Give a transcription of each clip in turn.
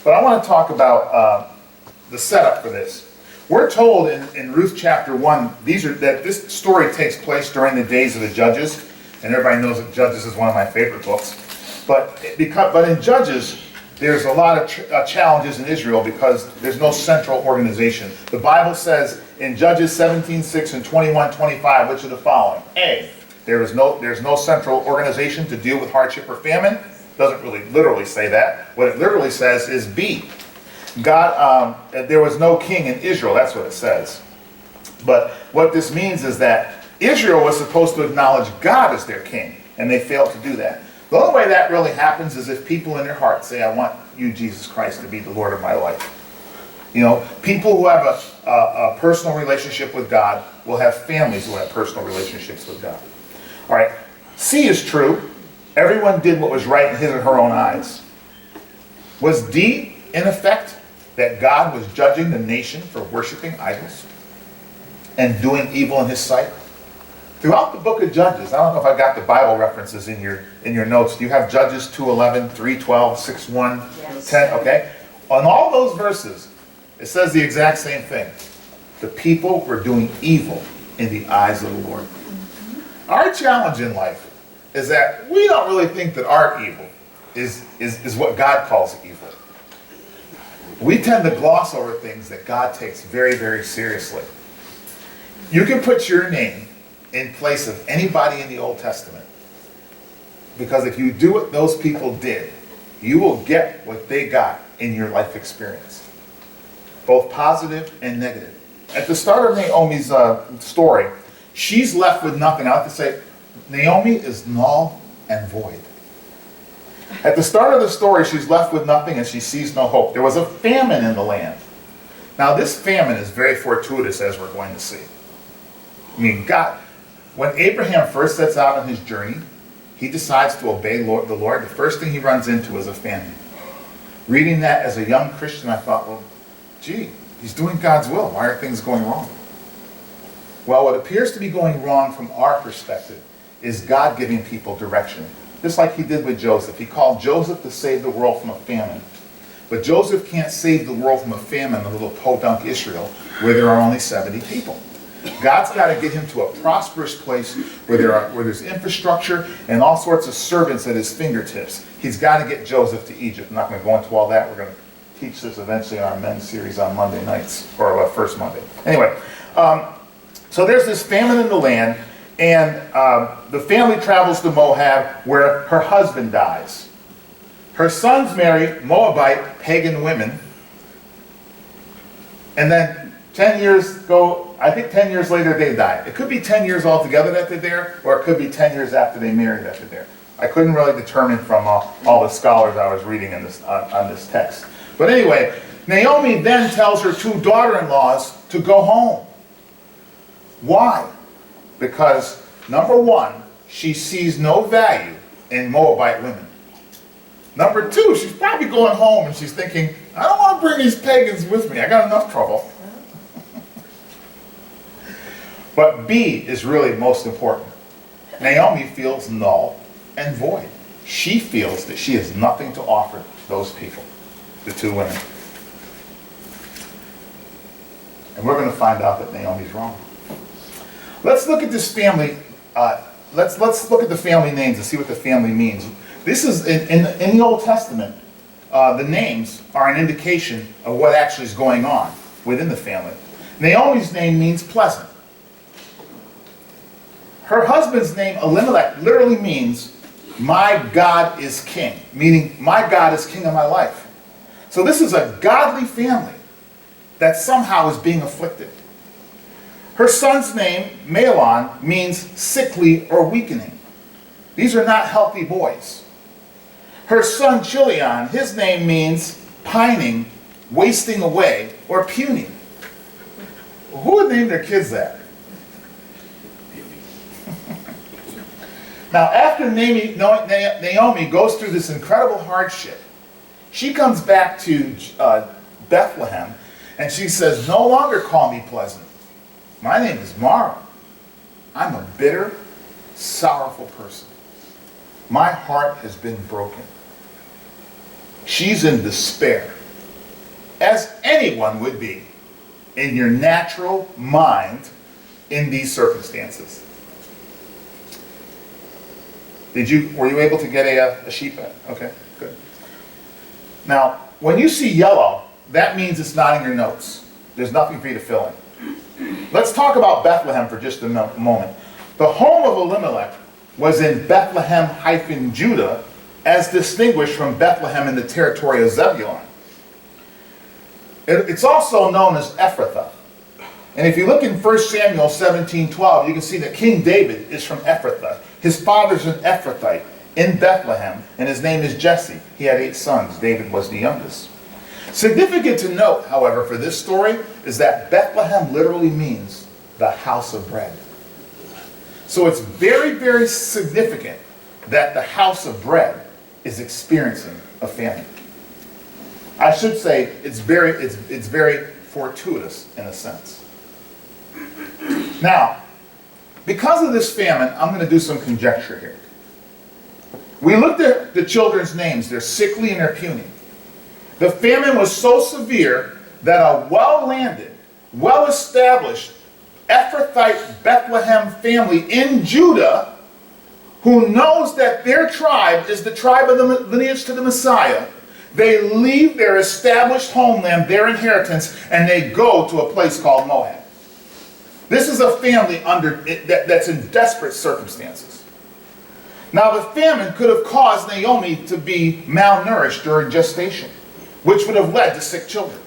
But I want to talk about the setup for this. We're told in Ruth chapter 1, that this story takes place during the days of the Judges, and everybody knows that Judges is one of my favorite books. But in Judges, there's a lot of challenges in Israel because there's no central organization. The Bible says in Judges 17:6 and 21:25, which are the following. A, there's no central organization to deal with hardship or famine. Doesn't really literally say that. What it literally says is B, God, there was no king in Israel. That's what it says. But what this means is that Israel was supposed to acknowledge God as their king, and they failed to do that. The only way that really happens is if people in their heart say, I want you, Jesus Christ, to be the Lord of my life. You know, people who have a personal relationship with God will have families who have personal relationships with God. All right, C is true. Everyone did what was right in his or her own eyes. Was D, in effect, that God was judging the nation for worshiping idols and doing evil in his sight? Throughout the book of Judges, I don't know if I got the Bible references in your notes. Do you have Judges 2:11, 3:12, 6:1, Yes. 10? Okay. On all those verses, it says the exact same thing. The people were doing evil in the eyes of the Lord. Our challenge in life is that we don't really think that our evil is what God calls evil. We tend to gloss over things that God takes very, very seriously. You can put your name in place of anybody in the Old Testament, because if you do what those people did, you will get what they got in your life experience, both positive and negative. At the start of Naomi's story, she's left with nothing. I like to say Naomi is null and void. At the start of the story, she's left with nothing and she sees no hope. There was a famine in the land. Now this famine is very fortuitous, as we're going to see. I mean, God, when Abraham first sets out on his journey, he decides to obey the Lord. The first thing he runs into is a famine. Reading that as a young Christian, I thought, well, gee, he's doing God's will. Why are things going wrong? Well, what appears to be going wrong from our perspective is God giving people direction. Just like he did with Joseph. He called Joseph to save the world from a famine. But Joseph can't save the world from a famine in little podunk Israel, where there are only 70 people. God's got to get him to a prosperous place where there's infrastructure and all sorts of servants at his fingertips. He's got to get Joseph to Egypt. I'm not going to go into all that. We're going to teach this eventually in our men's series on Monday nights, or first Monday. Anyway, so there's this famine in the land, and the family travels to Moab, where her husband dies. Her sons marry Moabite pagan women, and then 10 years go, I think 10 years later they die. It could be 10 years altogether that they're there, or it could be 10 years after they married that they're there. I couldn't really determine from all the scholars I was reading on this text. But anyway, Naomi then tells her two daughter-in-laws to go home. Why? Because, number one, she sees no value in Moabite women. Number two, she's probably going home and she's thinking, I don't want to bring these pagans with me. I got enough trouble. But B is really most important. Naomi feels null and void. She feels that she has nothing to offer those people, the two women. And we're going to find out that Naomi's wrong. Let's look at this family. Let's look at the family names and see what the family means. This is in the Old Testament. The names are an indication of what actually is going on within the family. Naomi's name means pleasant. Her husband's name, Elimelech, literally means, my God is king, meaning my God is king of my life. So this is a godly family that somehow is being afflicted. Her son's name, Mahlon, means sickly or weakening. These are not healthy boys. Her son, Chilion, his name means pining, wasting away, or puny. Who would name their kids that? Now, after Naomi goes through this incredible hardship, she comes back to Bethlehem, and she says, no longer call me pleasant. My name is Mara. I'm a bitter, sorrowful person. My heart has been broken. She's in despair. as anyone would be in your natural mind in these circumstances. Were you able to get a sheet back? Okay, good. Now, when you see yellow, that means it's not in your notes. There's nothing for you to fill in. Let's talk about Bethlehem for just a moment. The home of Elimelech was in Bethlehem-Judah, as distinguished from Bethlehem in the territory of Zebulun. It's also known as Ephrathah. And if you look in 1 Samuel 17:12, you can see that King David is from Ephrathah. His father's an Ephrathite in Bethlehem, and his name is Jesse. He had 8 sons. David was the youngest. Significant to note, however, for this story is that Bethlehem literally means the house of bread. So it's very, very significant that the house of bread is experiencing a famine. I should say it's very fortuitous in a sense. Now, because of this famine, I'm going to do some conjecture here. We looked at the children's names. They're sickly and they're puny. The famine was so severe that a well-landed, well-established Ephrathite Bethlehem family in Judah, who knows that their tribe is the tribe of the lineage to the Messiah, they leave their established homeland, their inheritance, and they go to a place called Moab. This is a family that's in desperate circumstances. Now, the famine could have caused Naomi to be malnourished during gestation, which would have led to sick children.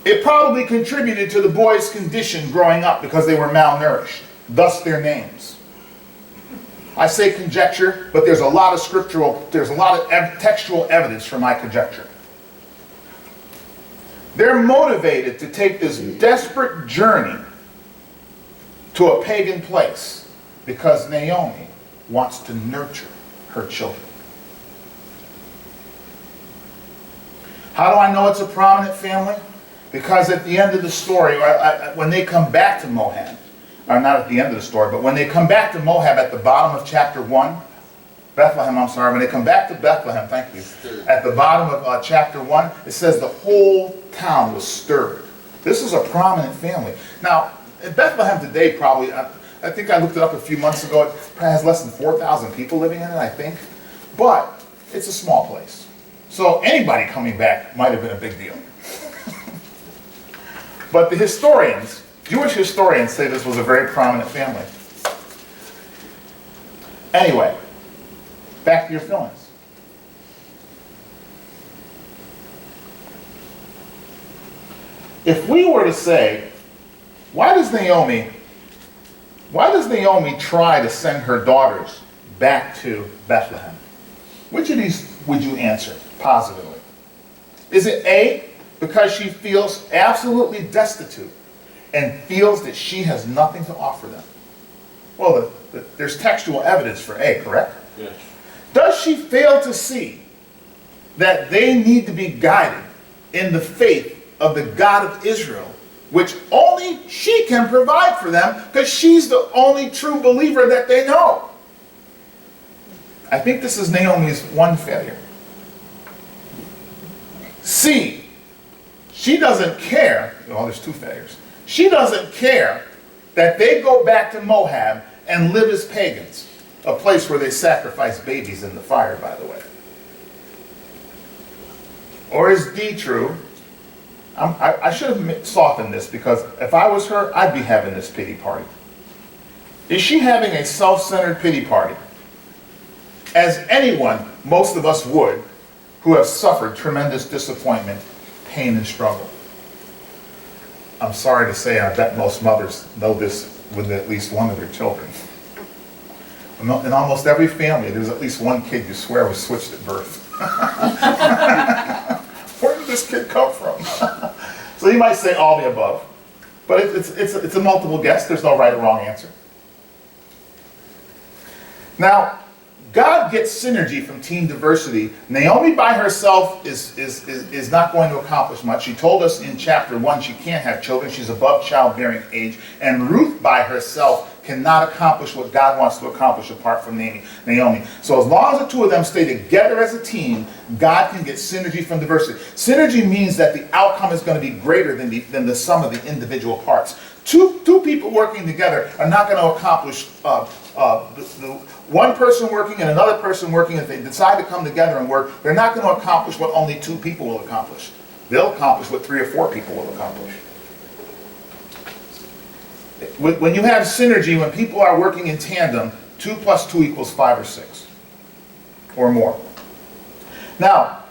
It probably contributed to the boys' condition growing up because they were malnourished, thus their names. I say conjecture, but there's a lot of textual evidence for my conjecture. They're motivated to take this desperate journey to a pagan place because Naomi wants to nurture her children. How do I know it's a prominent family? Because at the end of the story, when they come back to Moab, or not at the end of the story, but when they come back to Moab at the bottom of chapter 1, when they come back to Bethlehem, thank you, at the bottom of chapter 1, it says the whole town was stirred. This is a prominent family. Now, in Bethlehem today, probably, I think I looked it up a few months ago, it probably has less than 4,000 people living in it, I think. But it's a small place. So anybody coming back might have been a big deal. But the historians, Jewish historians, say this was a very prominent family. Anyway, back to your feelings. If we were to say, why does Naomi try to send her daughters back to Bethlehem? Which of these would you answer positively? Is it A, because she feels absolutely destitute and feels that she has nothing to offer them? Well, there's textual evidence for A, correct? Yes. Does she fail to see that they need to be guided in the faith of the God of Israel, which only she can provide for them because she's the only true believer that they know? I think this is Naomi's one failure. C, she doesn't care, well, there's 2 failures. She doesn't care that they go back to Moab and live as pagans, a place where they sacrifice babies in the fire, by the way. Or is D true? I should have softened this, because if I was her, I'd be having this pity party. Is she having a self-centered pity party? As anyone, most of us would, who have suffered tremendous disappointment, pain, and struggle. I'm sorry to say, I bet most mothers know this with at least one of their children. In almost every family, there's at least one kid you swear was switched at birth. Where did this kid come from? So you might say all the above, but it's a multiple guess. There's no right or wrong answer. Now, God gets synergy from team diversity. Naomi by herself is not going to accomplish much. She told us in chapter 1 she can't have children. She's above childbearing age. And Ruth by herself cannot accomplish what God wants to accomplish apart from Naomi. So as long as the two of them stay together as a team, God can get synergy from diversity. Synergy means that the outcome is going to be greater than the sum of the individual parts. Two people working together are not going to accomplish one person working and another person working. If they decide to come together and work, they're not going to accomplish what only two people will accomplish. They'll accomplish what 3 or 4 people will accomplish. When you have synergy, when people are working in tandem, 2 plus 2 equals 5 or 6 or more. Now,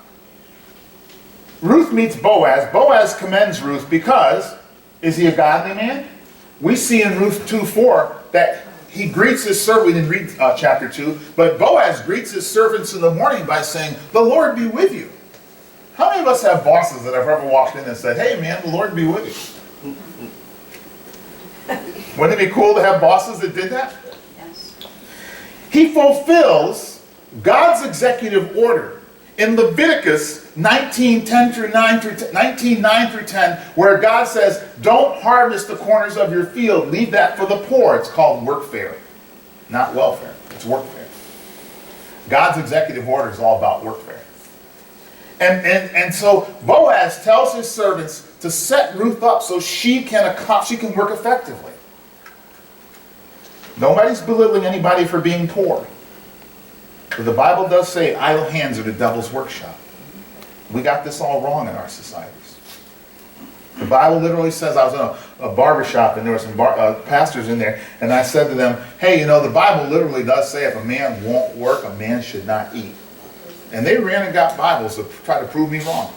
Ruth meets Boaz. Boaz commends Ruth because, is he a godly man? We see in Ruth 2:4 that he greets his servant. We didn't read chapter 2, but Boaz greets his servants in the morning by saying, "The Lord be with you." How many of us have bosses that have ever walked in and said, "Hey man, the Lord be with you"? Wouldn't it be cool to have bosses that did that? Yes. He fulfills God's executive order in Leviticus 19:9 through 10, where God says, "Don't harvest the corners of your field. Leave that for the poor." It's called workfare, not welfare. It's workfare. God's executive order is all about workfare. And so Boaz tells his servants to set Ruth up so she can work effectively. Nobody's belittling anybody for being poor. But the Bible does say idle hands are the devil's workshop. We got this all wrong in our societies. The Bible literally says, I was in a barber shop and there were some pastors in there, and I said to them, "Hey, you know, the Bible literally does say if a man won't work, a man should not eat." And they ran and got Bibles to try to prove me wrong.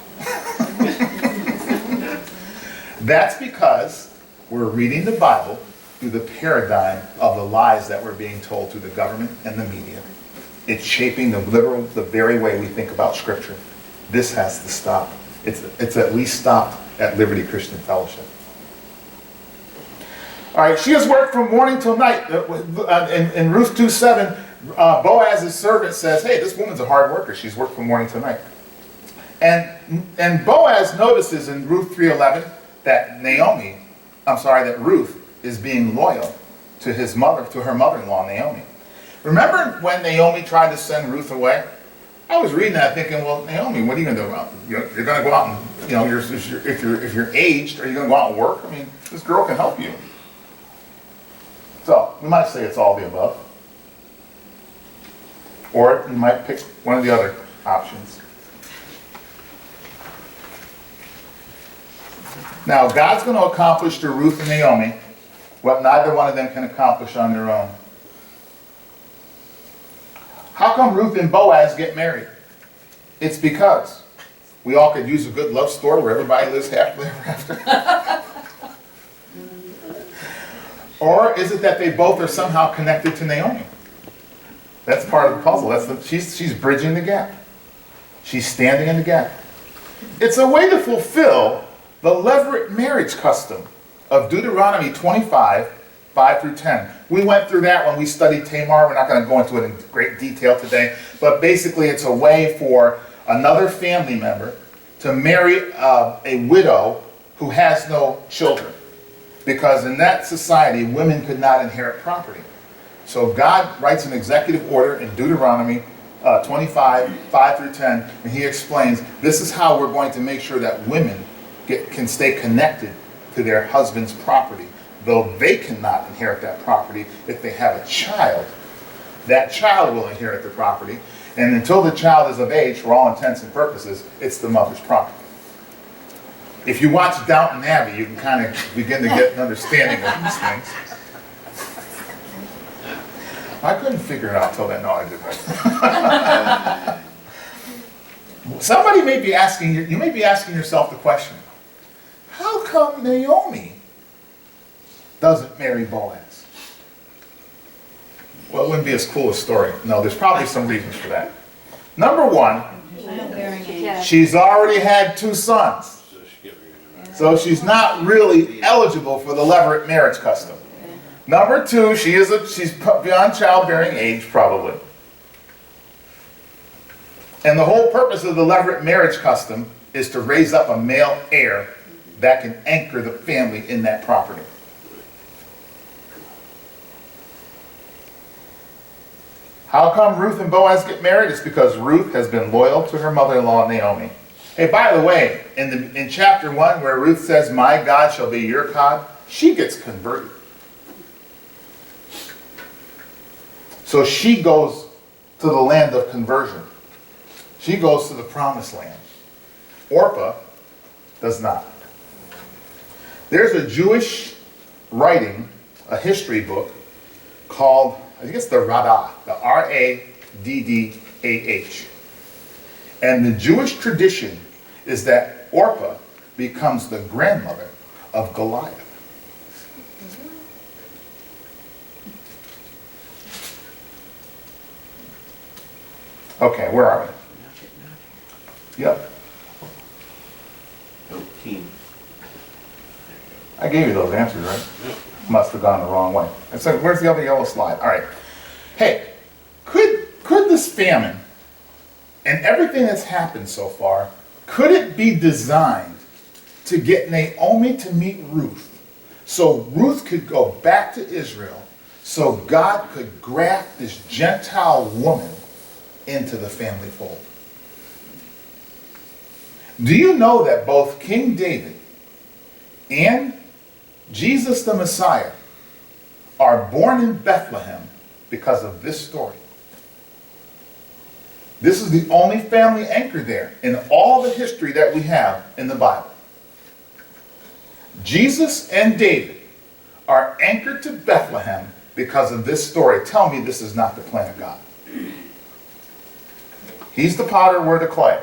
That's because we're reading the Bible through the paradigm of the lies that we're being told through the government and the media. It's shaping the very way we think about Scripture. This has to stop. It's at least stopped at Liberty Christian Fellowship. All right, she has worked from morning till night. In Ruth 2:7, Boaz's servant says, "Hey, this woman's a hard worker. She's worked from morning till night." And Boaz notices in Ruth 3:11 that Ruth is being loyal to her mother-in-law, Naomi. Remember when Naomi tried to send Ruth away? I was reading that thinking, well, Naomi, what are you going to do? You're going to go out and, if you're aged, are you going to go out and work? I mean, this girl can help you. So, we might say it's all the above. Or you might pick one of the other options. Now, God's going to accomplish through Ruth and Naomi what neither one of them can accomplish on their own. How come Ruth and Boaz get married? It's because we all could use a good love story where everybody lives happily ever after. Or is it that they both are somehow connected to Naomi? That's part of the puzzle. She's bridging the gap. She's standing in the gap. It's a way to fulfill the levirate marriage custom of Deuteronomy 25, 5 through 10. We went through that when we studied Tamar. We're not going to go into it in great detail today. But basically it's a way for another family member to marry a widow who has no children. Because in that society, women could not inherit property. So God writes an executive order in Deuteronomy 25, 5 through 10, and he explains this is how we're going to make sure that women can stay connected to their husband's property. Though they cannot inherit that property, if they have a child, that child will inherit the property. And until the child is of age, for all intents and purposes, it's the mother's property. If you watch Downton Abbey, you can kind of begin to get an understanding of these things. I couldn't figure it out until then. No, I didn't. Somebody may be asking, you may be asking yourself the question, how come Naomi doesn't marry Boaz? Well, it wouldn't be as cool a story. No, there's probably some reasons for that. Number one, she's already had 2 sons. So she's not really eligible for the levirate marriage custom. Number 2, she's beyond childbearing age, probably. And the whole purpose of the levirate marriage custom is to raise up a male heir that can anchor the family in that property. How come Ruth and Boaz get married? It's because Ruth has been loyal to her mother-in-law, Naomi. Hey, by the way, in chapter 1, where Ruth says, my God shall be your God, she gets converted. So she goes to the land of conversion. She goes to the promised land. Orpah does not. There's a Jewish writing, a history book, called, I think it's the Radah, the R-A-D-D-A-H. And the Jewish tradition is that Orpah becomes the grandmother of Goliath. Okay, where are we? Yep. 13. I gave you those answers, right? Yep. Must have gone the wrong way. And so where's the other yellow slide? All right. Hey, could this famine and everything that's happened so far, could it be designed to get Naomi to meet Ruth so Ruth could go back to Israel so God could graft this Gentile woman into the family fold? Do you know that both King David and Jesus the Messiah are born in Bethlehem because of this story? This is the only family anchor there in all the history that we have in the Bible. Jesus and David are anchored to Bethlehem because of this story. Tell me this is not the plan of God. He's the potter, we're the clay.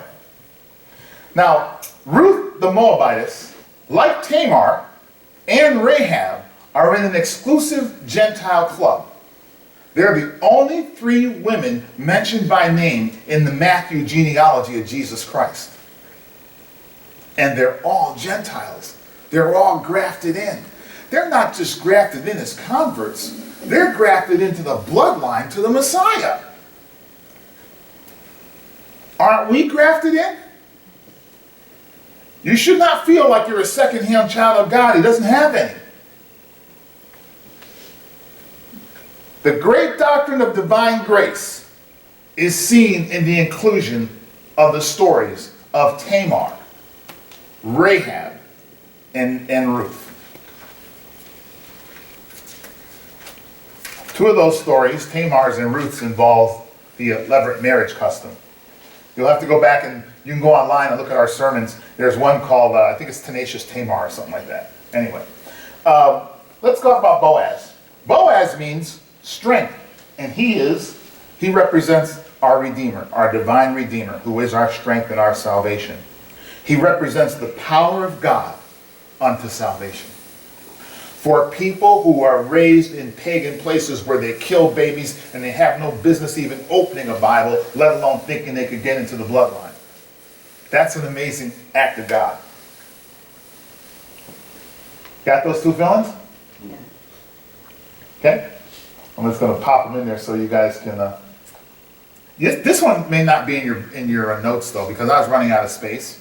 Now, Ruth the Moabitess, like Tamar and Rahab, are in an exclusive Gentile club. They're the only 3 women mentioned by name in the Matthew genealogy of Jesus Christ. And they're all Gentiles. They're all grafted in. They're not just grafted in as converts. They're grafted into the bloodline to the Messiah. Aren't we grafted in? You should not feel like you're a second-hand child of God. He doesn't have any. The great doctrine of divine grace is seen in the inclusion of the stories of Tamar, Rahab, and Ruth. 2 of those stories, Tamar's and Ruth's, involve the levirate marriage custom. You'll have to go back and you can go online and look at our sermons. There's one called, I think it's Tenacious Tamar or something like that. Anyway, let's talk about Boaz. Boaz means strength, and he represents our Redeemer, our divine Redeemer, who is our strength and our salvation. He represents the power of God unto salvation. For people who are raised in pagan places where they kill babies and they have no business even opening a Bible, let alone thinking they could get into the bloodline. That's an amazing act of God. Got those 2 villains? Yeah. Okay? I'm just going to pop them in there so you guys can... This one may not be in your notes, though, because I was running out of space.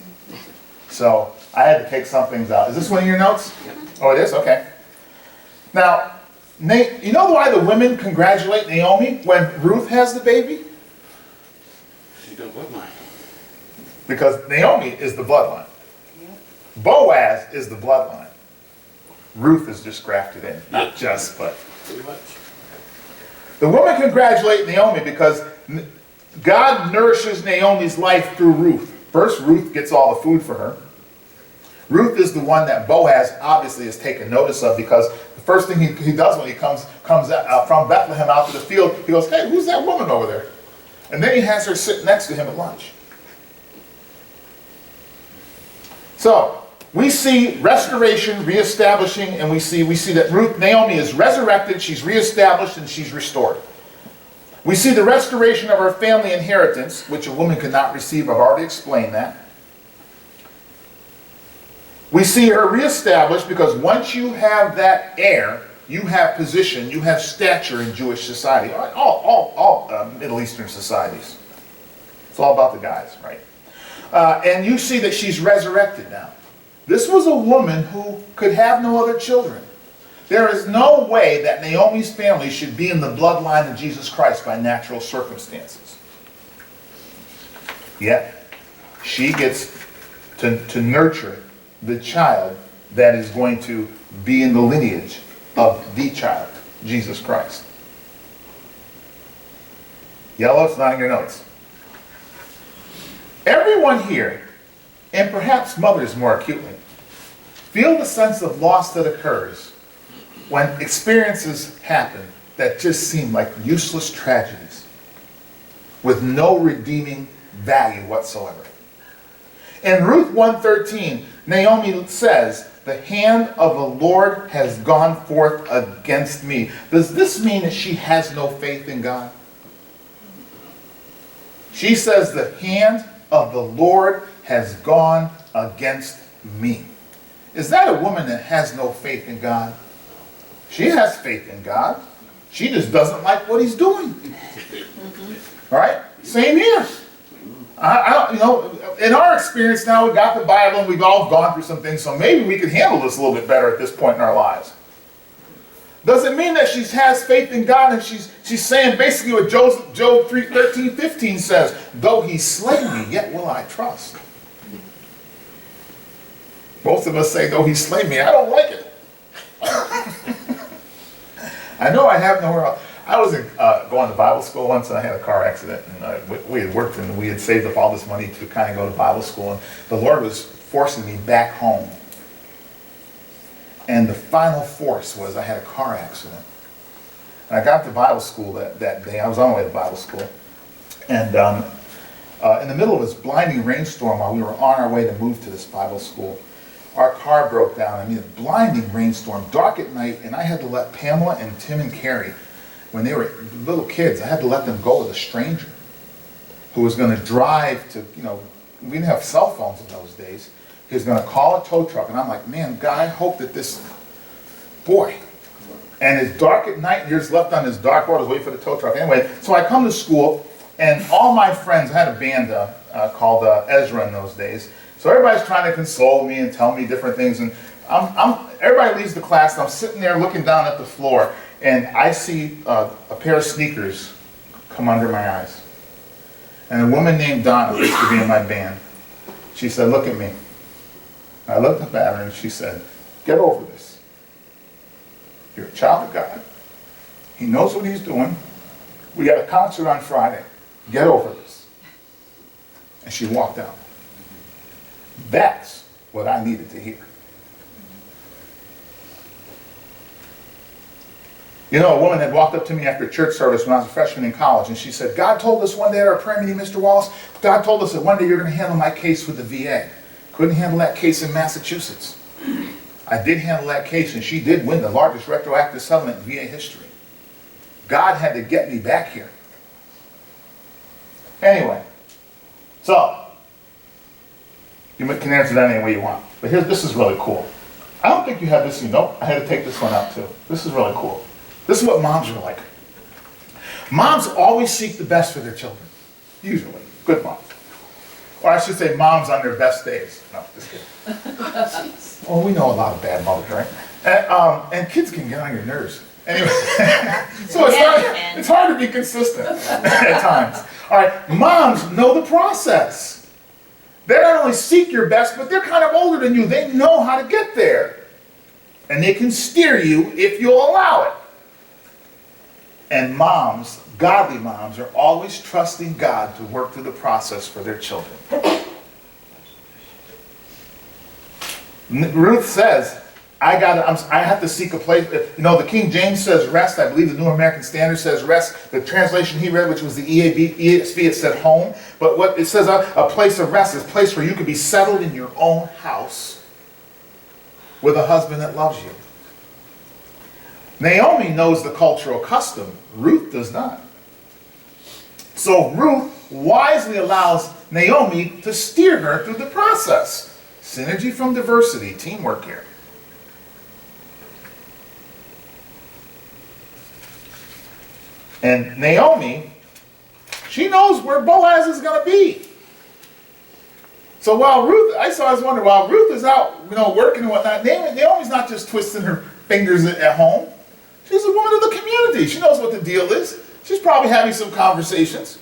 So I had to take some things out. Is this one in your notes? Yep. Oh, it is? Okay. Now, you know why the women congratulate Naomi when Ruth has the baby? She got bloodline. Because Naomi is the bloodline. Boaz is the bloodline. Ruth is just grafted in. Not just, but... Pretty much. The women congratulate Naomi because God nourishes Naomi's life through Ruth. First, Ruth gets all the food for her. Ruth is the one that Boaz obviously has taken notice of, because the first thing he does when he comes out from Bethlehem out to the field, he goes, hey, who's that woman over there? And then he has her sit next to him at lunch. So, we see restoration, reestablishing, and we see that Naomi is resurrected, she's reestablished, and she's restored. We see the restoration of her family inheritance, which a woman could not receive. I've already explained that. We see her reestablished because once you have that heir, you have position, you have stature in Jewish society, all Middle Eastern societies. It's all about the guys, right? And you see that she's resurrected now. This was a woman who could have no other children. There is no way that Naomi's family should be in the bloodline of Jesus Christ by natural circumstances. Yet, she gets to nurture the child that is going to be in the lineage of the child, Jesus Christ. Yellow, it's not in your notes. Everyone here, and perhaps mothers more acutely, feel the sense of loss that occurs when experiences happen that just seem like useless tragedies with no redeeming value whatsoever. In Ruth 1:13, Naomi says, "The hand of the Lord has gone forth against me." Does this mean that she has no faith in God? She says, "The hand of the Lord has gone against me." Is that a woman that has no faith in God? She has faith in God. She just doesn't like what he's doing. Right? Same here. In our experience now, we've got the Bible and we've all gone through some things, so maybe we can handle this a little bit better at this point in our lives. Does it mean that she has faith in God and she's saying basically what Job 13:15 says, "Though he slay me, yet will I trust." Most of us say, "Though he slay me, I don't like it." I know I have nowhere else. I was going to Bible school once and I had a car accident, and we had worked and we had saved up all this money to kind of go to Bible school, and the Lord was forcing me back home. And the final force was I had a car accident. And I got to Bible school that day. I was on my way to Bible school. And in the middle of this blinding rainstorm while we were on our way to move to this Bible school, our car broke down. I mean, a blinding rainstorm, dark at night, and I had to let Pamela and Tim and Carrie, when they were little kids, I had to let them go with a stranger who was going to drive to, we didn't have cell phones in those days. He was going to call a tow truck, and I'm like, man, God, I hope that this boy. And it's dark at night, and you're just left on this dark road, waiting for the tow truck. Anyway, so I come to school, and all my friends, I had a band called Ezra in those days. So everybody's trying to console me and tell me different things, and everybody leaves the class, and I'm sitting there looking down at the floor, and I see a pair of sneakers come under my eyes. And a woman named Donna used to be in my band. She said, "Look at me." I looked up at her and she said, "Get over this. You're a child of God. He knows what he's doing. We got a concert on Friday. Get over this." And she walked out. That's what I needed to hear. A woman had walked up to me after church service when I was a freshman in college, and she said, "God told us one day at our prayer meeting, Mr. Wallace, God told us that one day you're going to handle my case with the VA. Couldn't handle that case in Massachusetts." I did handle that case, and she did win the largest retroactive settlement in VA history. God had to get me back here. Anyway, so you can answer that any way you want. But this is really cool. I don't think you have this. Nope, I had to take this one out too. This is really cool. This is what moms are like. Moms always seek the best for their children. Usually. Good moms. Or I should say moms on their best days. No, just kidding. Well, we know a lot of bad mothers, right? And kids can get on your nerves. Anyway, so it's hard to be consistent at times. All right, moms know the process. They not only seek your best, but they're kind of older than you. They know how to get there. And they can steer you if you'll allow it. And moms, godly moms, are always trusting God to work through the process for their children. Ruth says, I have to seek a place. The King James says rest. I believe the New American Standard says rest. The translation he read, which was the ESV, it said home. But what it says, a place of rest is a place where you can be settled in your own house with a husband that loves you. Naomi knows the cultural custom. Ruth does not. So Ruth wisely allows Naomi to steer her through the process. Synergy from diversity, teamwork here. And Naomi, she knows where Boaz is going to be. So while Ruth is out, working and whatnot, Naomi's not just twisting her fingers at home. She's a woman of the community. She knows what the deal is. She's probably having some conversations.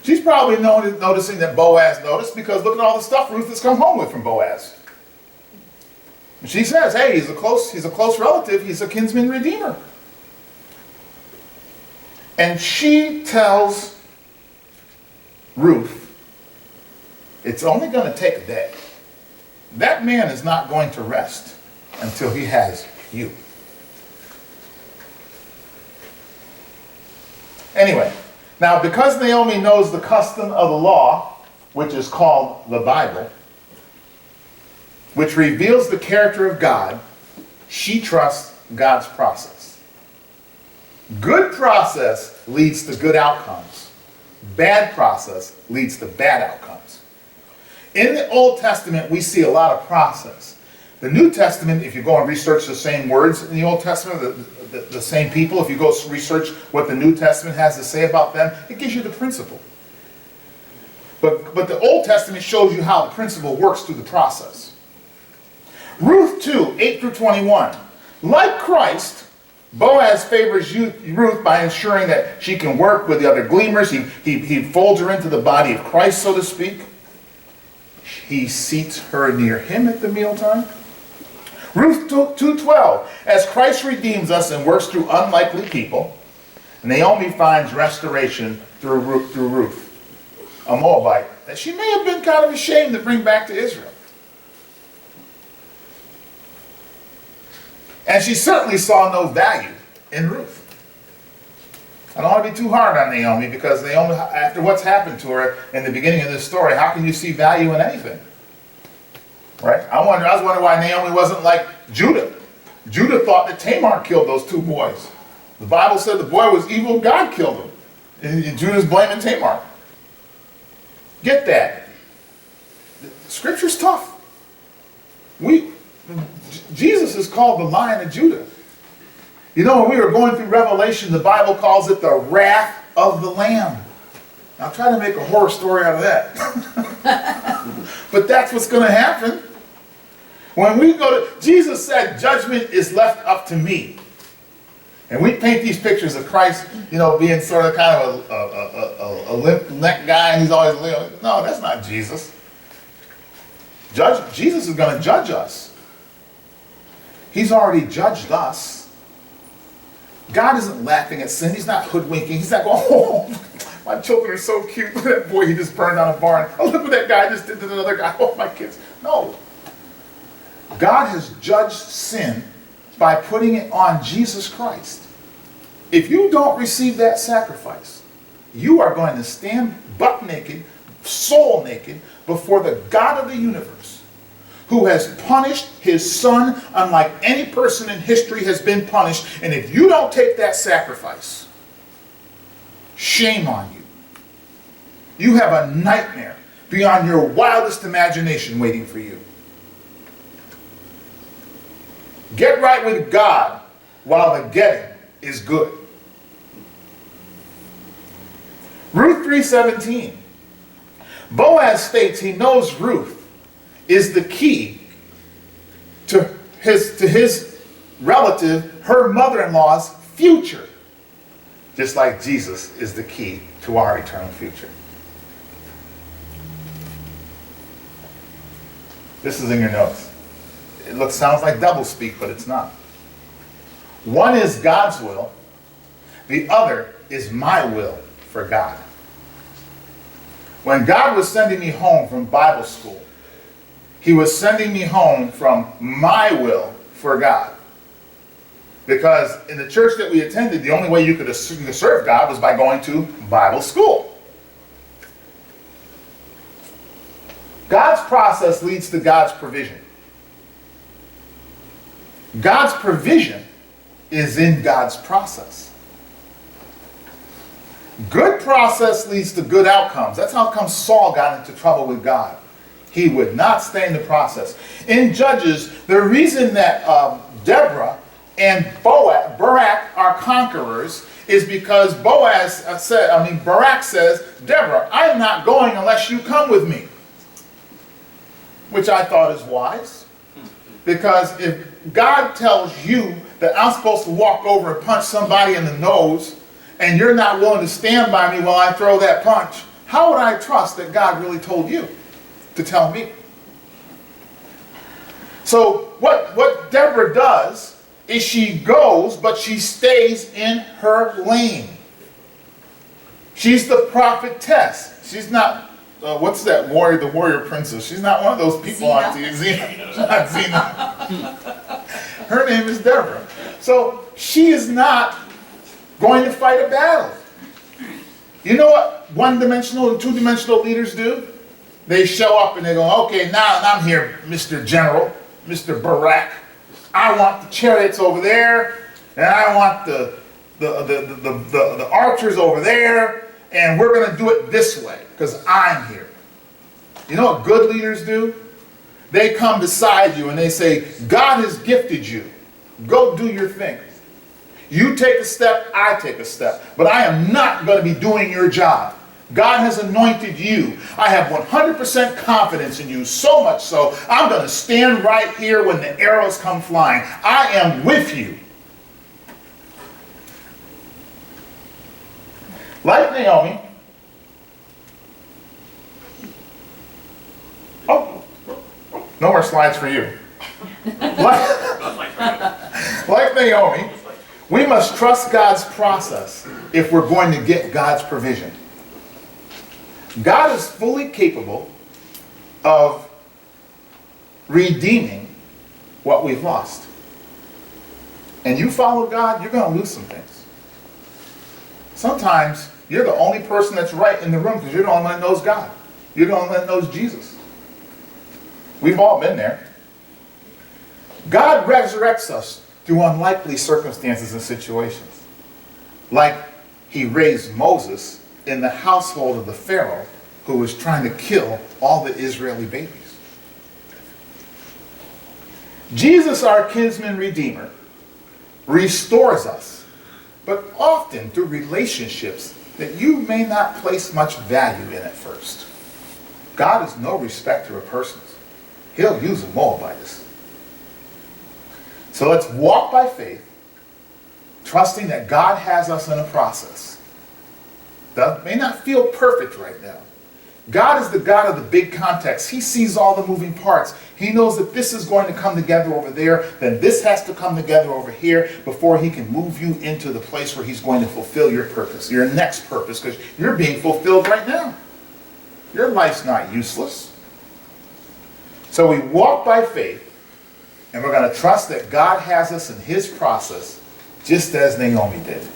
She's probably noticing that Boaz noticed, because look at all the stuff Ruth has come home with from Boaz. And she says, hey, he's a close relative. He's a kinsman redeemer. And she tells Ruth, it's only going to take a day. That man is not going to rest until he has you. Anyway, now because Naomi knows the custom of the law, which is called the Bible, which reveals the character of God, she trusts God's process. Good process leads to good outcomes. Bad process leads to bad outcomes. In the Old Testament, we see a lot of process. The New Testament, if you go and research the same words in the Old Testament, the same people, if you go research what the New Testament has to say about them, it gives you the principle. But the Old Testament shows you how the principle works through the process. Ruth 2, 8 through 21. Like Christ, Boaz favors Ruth by ensuring that she can work with the other gleaners. He folds her into the body of Christ, so to speak. He seats her near him at the mealtime. Ruth 2:12. As Christ redeems us and works through unlikely people, Naomi finds restoration through Ruth, a Moabite that she may have been kind of ashamed to bring back to Israel. And she certainly saw no value in Ruth. I don't want to be too hard on Naomi, because Naomi, after what's happened to her in the beginning of this story, how can you see value in anything? Right? I was wondering why Naomi wasn't like Judah. Judah thought that Tamar killed those two boys. The Bible said the boy was evil, God killed him. And Judah's blaming Tamar. Get that. Scripture's tough. Jesus is called the Lion of Judah. You know, when we were going through Revelation, the Bible calls it the wrath of the Lamb. I'll try to make a horror story out of that. But that's what's going to happen. When we go to, Jesus said, judgment is left up to me. And we paint these pictures of Christ, you know, being sort of kind of a limp neck guy, and he's always, no, that's not Jesus. Jesus is going to judge us. He's already judged us. God isn't laughing at sin. He's not hoodwinking. He's not going, oh, my children are so cute. Look at that boy, he just burned down a barn. Oh, look what that guy just did to another guy. Oh, my kids. No. God has judged sin by putting it on Jesus Christ. If you don't receive that sacrifice, you are going to stand butt naked, soul naked, before the God of the universe, who has punished his son unlike any person in history has been punished. And if you don't take that sacrifice, shame on you. You have a nightmare beyond your wildest imagination waiting for you. Get right with God while the getting is good. Ruth 3:17. Boaz states he knows Ruth is the key to his relative, her mother-in-law's future. Just like Jesus is the key to our eternal future. This is in your notes. It sounds like doublespeak, but it's not. One is God's will. The other is my will for God. When God was sending me home from Bible school, he was sending me home from my will for God. Because in the church that we attended, the only way you could serve God was by going to Bible school. God's process leads to God's provision. God's provision is in God's process. Good process leads to good outcomes. That's how come Saul got into trouble with God. He would not stay in the process. In Judges, the reason that Deborah and Barak are conquerors is because Barak says, Deborah, I'm not going unless you come with me. Which I thought is wise. Because if God tells you that I'm supposed to walk over and punch somebody in the nose, and you're not willing to stand by me while I throw that punch, how would I trust that God really told you to tell me? So what Deborah does is she goes, but she stays in her lane. She's the prophetess. She's not, what's that warrior, the warrior princess? She's not one of those people on TV. She's not Xena. Her name is Deborah. So she is not going to fight a battle. You know what one-dimensional and two-dimensional leaders do? They show up and they go, okay, now I'm here, Mr. General, Mr. Barack. I want the chariots over there, and I want the archers over there, and we're going to do it this way, because I'm here. You know what good leaders do? They come beside you and they say, God has gifted you. Go do your thing. You take a step, I take a step. But I am not going to be doing your job. God has anointed you. I have 100% confidence in you, so much so, I'm going to stand right here when the arrows come flying. I am with you. Like Naomi. Oh, no more slides for you. Like Naomi, we must trust God's process if we're going to get God's provision. God is fully capable of redeeming what we've lost. And you follow God, you're going to lose some things. Sometimes you're the only person that's right in the room because you're the only one that knows God. You're the only one that knows Jesus. We've all been there. God resurrects us through unlikely circumstances and situations. Like he raised Moses in the household of the Pharaoh who was trying to kill all the Israeli babies. Jesus, our kinsman redeemer, restores us, but often through relationships that you may not place much value in at first. God is no respecter of persons. He'll use a Moabitess. So let's walk by faith, trusting that God has us in a process. That may not feel perfect right now. God is the God of the big context. He sees all the moving parts. He knows that this is going to come together over there, then this has to come together over here before he can move you into the place where he's going to fulfill your purpose, your next purpose, because you're being fulfilled right now. Your life's not useless. So we walk by faith, and we're going to trust that God has us in his process, just as Naomi did.